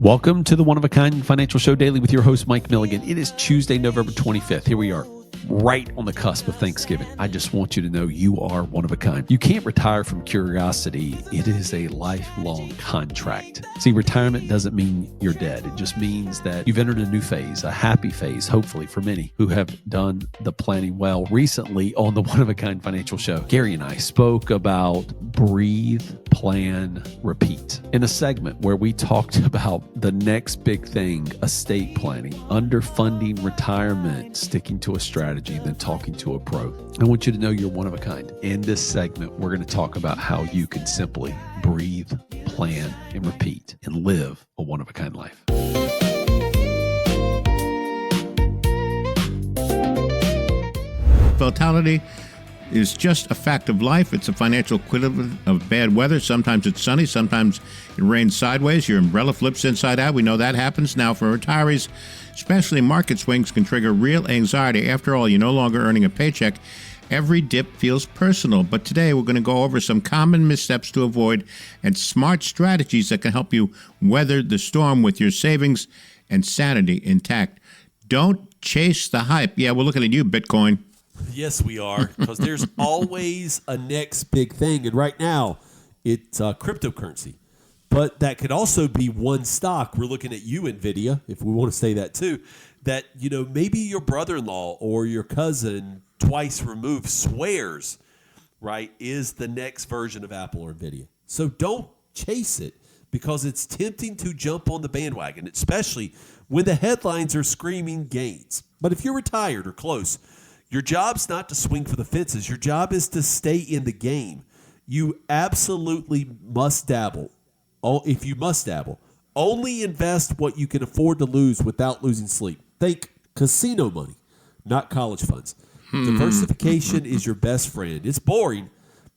Welcome to the One of a Kind Financial Show Daily with your host, Mike Milligan. It is Tuesday, November 25th. Here we are, right on the cusp of Thanksgiving. I just want you to know you are one of a kind. You can't retire from curiosity. It is a lifelong contract. See, retirement doesn't mean you're dead. It just means that you've entered a new phase, a happy phase, hopefully for many who have done the planning well. Recently on the One of a Kind Financial Show, Gary and I spoke about breathe, plan, repeat in a segment where we talked about the next big thing, estate planning, underfunding retirement, sticking to a strategy, then talking to a pro. I want you to know you're one of a kind. In this segment, we're going to talk about how you can simply breathe, plan, and repeat and live a one-of-a-kind life. Volatility is just a fact of life. It's a financial equivalent of bad weather. Sometimes it's sunny, sometimes it rains sideways. Your umbrella flips inside out. We know that happens. Now for retirees, especially market swings can trigger real anxiety. After all, you're no longer earning a paycheck. Every dip feels personal. But today we're going to go over some common missteps to avoid and smart strategies that can help you weather the storm with your savings and sanity intact. Don't chase the hype. Yeah, we're looking at you, Bitcoin. Yes, we are, because there's always a next big thing. And right now, it's cryptocurrency. But that could also be one stock. We're looking at you, Nvidia, if we want to say that too, that, maybe your brother-in-law or your cousin twice removed swears, right, is the next version of Apple or Nvidia. So don't chase it because it's tempting to jump on the bandwagon, especially when the headlines are screaming gains. But if you're retired or close, your job's not to swing for the fences. Your job is to stay in the game. You absolutely must dabble. Oh, if you must dabble, only invest what you can afford to lose without losing sleep. Think casino money, not college funds. Diversification is your best friend. It's boring,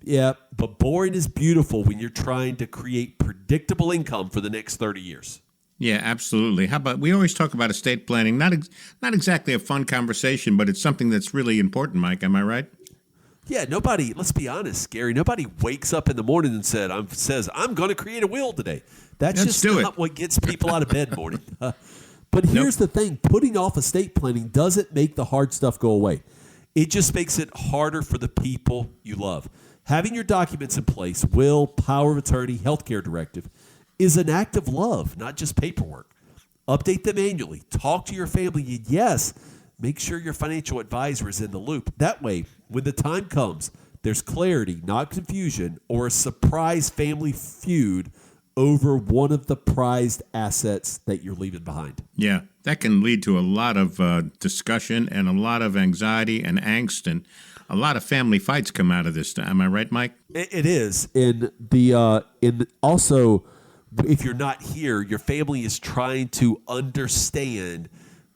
yeah, but boring is beautiful when you're trying to create predictable income for the next 30 years. Yeah, absolutely. How about, we always talk about estate planning, not exactly a fun conversation, but it's something that's really important, Mike. Am I right? Yeah, nobody, let's be honest, Gary, nobody wakes up in the morning and says, I'm going to create a will today. That's just not what gets people out of bed in the morning. But here's the thing. Putting off estate planning doesn't make the hard stuff go away. It just makes it harder for the people you love. Having your documents in place, will, power of attorney, healthcare directive, is an act of love, not just paperwork. Update them annually. Talk to your family. And yes, make sure your financial advisor is in the loop. That way, when the time comes, there's clarity, not confusion, or a surprise family feud over one of the prized assets that you're leaving behind. Yeah, that can lead to a lot of discussion and a lot of anxiety and angst, and a lot of family fights come out of this. Am I right, Mike? It is. And also, if you're not here, your family is trying to understand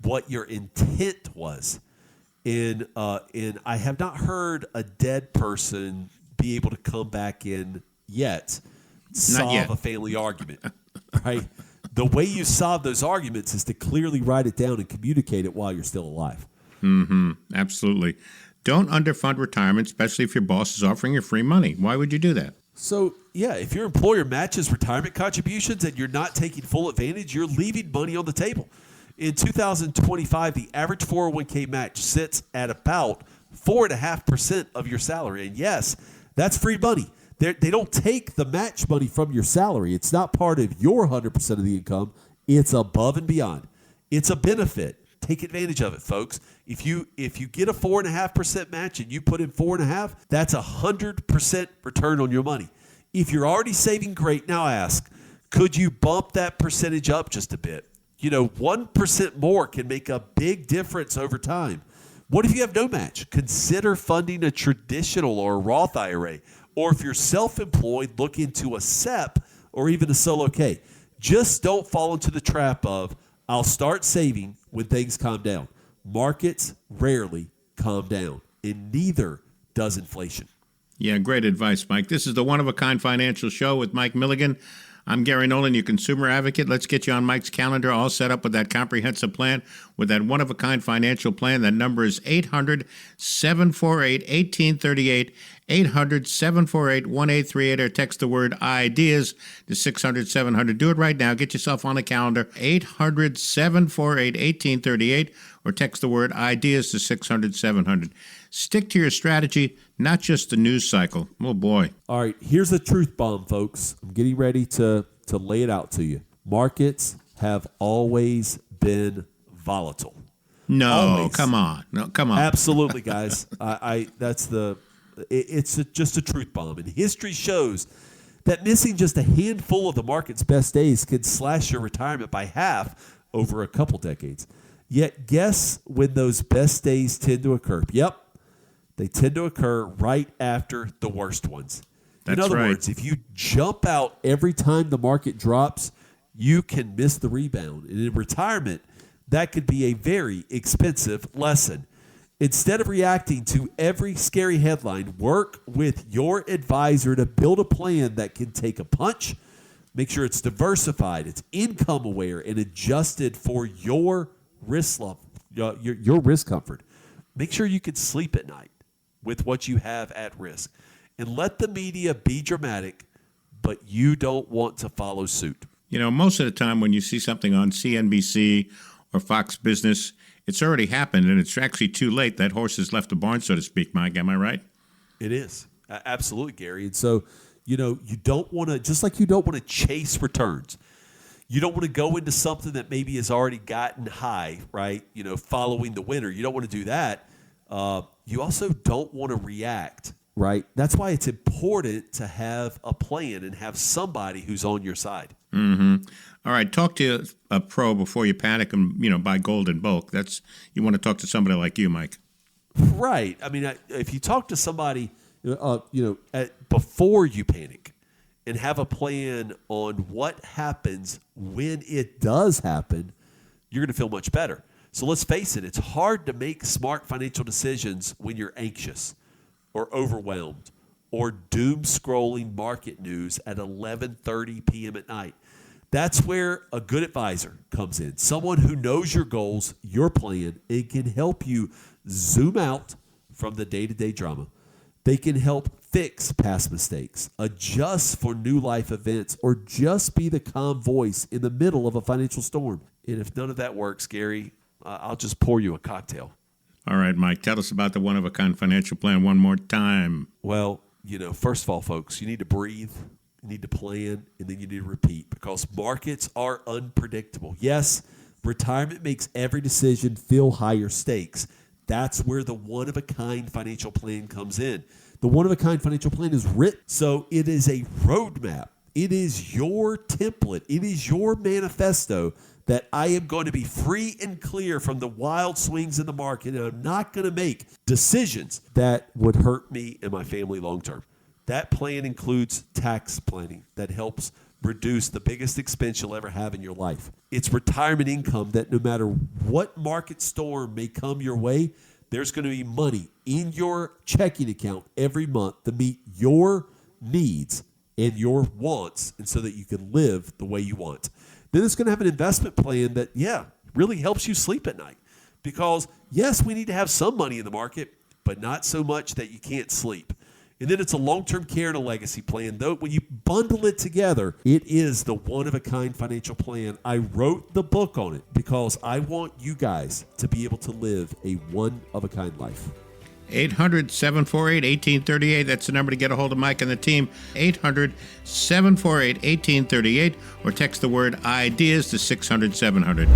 what your intent was. And I have not heard a dead person be able to come back in yet, solve a family argument, right? The way you solve those arguments is to clearly write it down and communicate it while you're still alive. Mm-hmm. Absolutely. Don't underfund retirement, especially if your boss is offering you free money. Why would you do that? So, yeah, if your employer matches retirement contributions and you're not taking full advantage, you're leaving money on the table. In 2025, the average 401k match sits at about 4.5% of your salary. And yes, that's free money. They don't take the match money from your salary. It's not part of your 100% of the income. It's above and beyond. It's a benefit. Take advantage of it, folks. If you get a 4.5% match and you put in 4.5%, that's 100% return on your money. If you're already saving, great. Now ask, could you bump that percentage up just a bit? 1% more can make a big difference over time. What if you have no match? Consider funding a traditional or a Roth IRA. Or if you're self-employed, look into a SEP or even a solo K. Just don't fall into the trap of, I'll start saving when things calm down. Markets rarely calm down, and neither does inflation. Yeah, great advice, Mike. This is the One of a Kind Financial Show with Mike Milligan. I'm Gary Nolan, your consumer advocate. Let's get you on Mike's calendar, all set up with that comprehensive plan, with that one-of-a-kind financial plan. That number is 800-748-1838, 800-748-1838 or text the word IDEAS to 600-700. Do it right now. Get yourself on the calendar. 800-748-1838 or text the word IDEAS to 600-700. Stick to your strategy, not just the news cycle. Oh, boy. All right, here's the truth bomb, folks. I'm getting ready to lay it out to you. Markets have always been volatile. No, always. Come on. No, come on. Absolutely, guys. It's just a truth bomb. And history shows that missing just a handful of the market's best days could slash your retirement by half over a couple decades. Yet guess when those best days tend to occur? Yep, they tend to occur right after the worst ones. That's In other right. words, if you jump out every time the market drops, you can miss the rebound. And in retirement, that could be a very expensive lesson. Instead of reacting to every scary headline, work with your advisor to build a plan that can take a punch, make sure it's diversified, it's income aware, and adjusted for your risk level, your risk comfort. Make sure you can sleep at night with what you have at risk. And let the media be dramatic, but you don't want to follow suit. You know, most of the time when you see something on CNBC or Fox Business, it's already happened, and it's actually too late. That horse has left the barn, so to speak, Mike. Am I right? It is. Absolutely, Gary. And so, you don't want to, just like you don't want to chase returns, you don't want to go into something that maybe has already gotten high, right? Following the winner. You don't want to do that. You also don't want to react, right? That's why it's important to have a plan and have somebody who's on your side. Mm-hmm. All right, talk to a pro before you panic and, buy gold in bulk. You want to talk to somebody like you, Mike. Right. I mean, if you talk to somebody, before you panic and have a plan on what happens when it does happen, you're going to feel much better. So let's face it, it's hard to make smart financial decisions when you're anxious or overwhelmed or doom scrolling market news at 11:30 p.m. at night. That's where a good advisor comes in, someone who knows your goals, your plan, and can help you zoom out from the day-to-day drama. They can help fix past mistakes, adjust for new life events, or just be the calm voice in the middle of a financial storm. And if none of that works, Gary, I'll just pour you a cocktail. All right, Mike, tell us about the One-of-a-Kind financial plan one more time. Well, first of all, folks, you need to breathe. You need to plan, and then you need to repeat, because markets are unpredictable. Yes, retirement makes every decision feel higher stakes. That's where the one-of-a-kind financial plan comes in. The one-of-a-kind financial plan is written, so it is a roadmap. It is your template. It is your manifesto that I am going to be free and clear from the wild swings in the market, and I'm not going to make decisions that would hurt me and my family long term. That plan includes tax planning that helps reduce the biggest expense you'll ever have in your life. It's retirement income that no matter what market storm may come your way, there's going to be money in your checking account every month to meet your needs and your wants, and so that you can live the way you want. Then it's going to have an investment plan that, really helps you sleep at night. Because, yes, we need to have some money in the market, but not so much that you can't sleep. And then it's a long-term care and a legacy plan. Though when you bundle it together, it is the one-of-a-kind financial plan. I wrote the book on it because I want you guys to be able to live a one-of-a-kind life. 800-748-1838. That's the number to get a hold of Mike and the team. 800-748-1838 or text the word IDEAS to 600-700.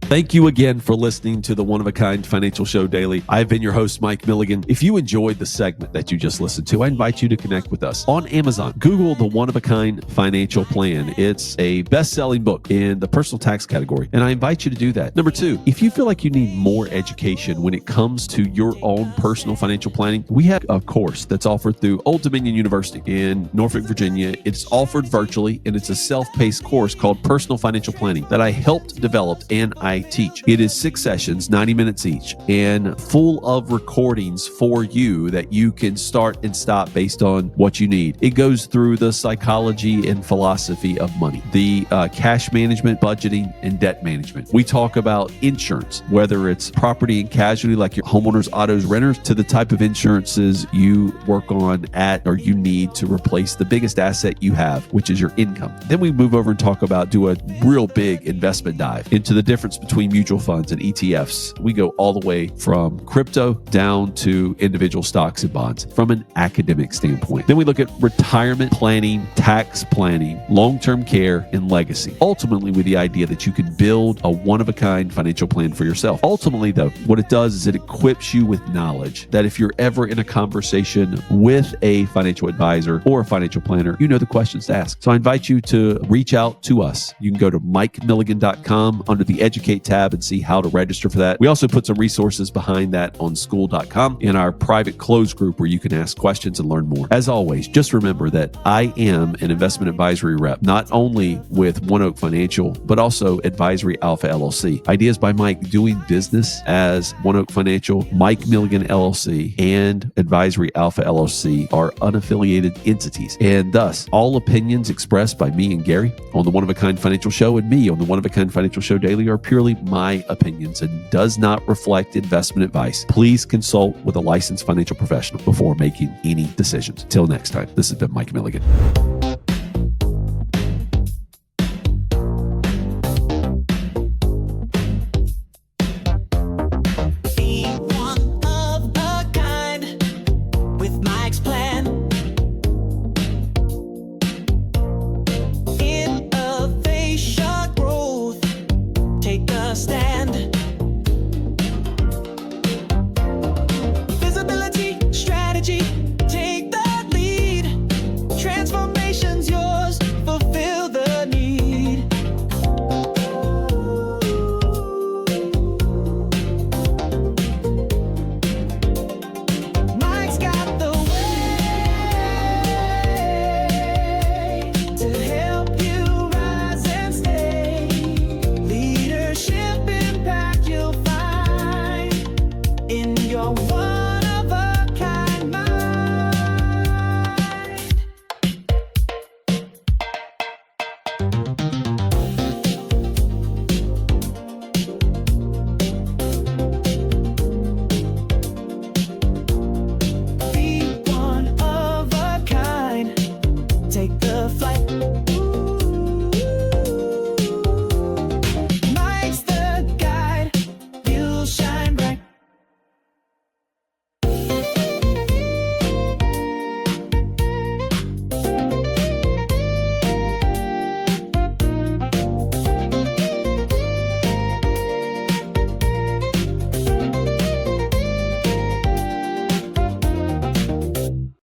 Thank you again for listening to the One-of-a-Kind Financial Show Daily. I've been your host, Mike Milligan. If you enjoyed the segment that you just listened to, I invite you to connect with us on Amazon. Google the One-of-a-Kind Financial Plan. It's a best-selling book in the personal tax category, and I invite you to do that. Number two, if you feel like you need more education when it comes to your own personal financial planning, we have a course that's offered through Old Dominion University in Norfolk, Virginia. It's offered virtually, and it's a self-paced course called Personal Financial Planning that I helped develop, and I I teach. It is 6 sessions, 90 minutes each, and full of recordings for you that you can start and stop based on what you need. It goes through the psychology and philosophy of money, the cash management, budgeting, and debt management. We talk about insurance, whether it's property and casualty like your homeowners, autos, renters, to the type of insurances you work on at or you need to replace the biggest asset you have, which is your income. Then we move over and talk about, do a real big investment dive into the difference between mutual funds and ETFs. We go all the way from crypto down to individual stocks and bonds from an academic standpoint. Then we look at retirement planning, tax planning, long-term care, and legacy. Ultimately, with the idea that you can build a one-of-a-kind financial plan for yourself. Ultimately, though, what it does is it equips you with knowledge that if you're ever in a conversation with a financial advisor or a financial planner, you know the questions to ask. So I invite you to reach out to us. You can go to MikeMilligan.com under the Educate tab and see how to register for that. We also put some resources behind that on school.com in our private closed group where you can ask questions and learn more. As always, just remember that I am an investment advisory rep, not only with OneOak Financial, but also Advisory Alpha LLC. Ideas by Mike doing business as OneOak Financial, Mike Milligan LLC, and Advisory Alpha LLC are unaffiliated entities. And thus, all opinions expressed by me and Gary on the One of a Kind Financial Show and me on the One of a Kind Financial Show Daily are purely my opinions and does not reflect investment advice. Please consult with a licensed financial professional before making any decisions. Till next time, this has been Mike Milligan.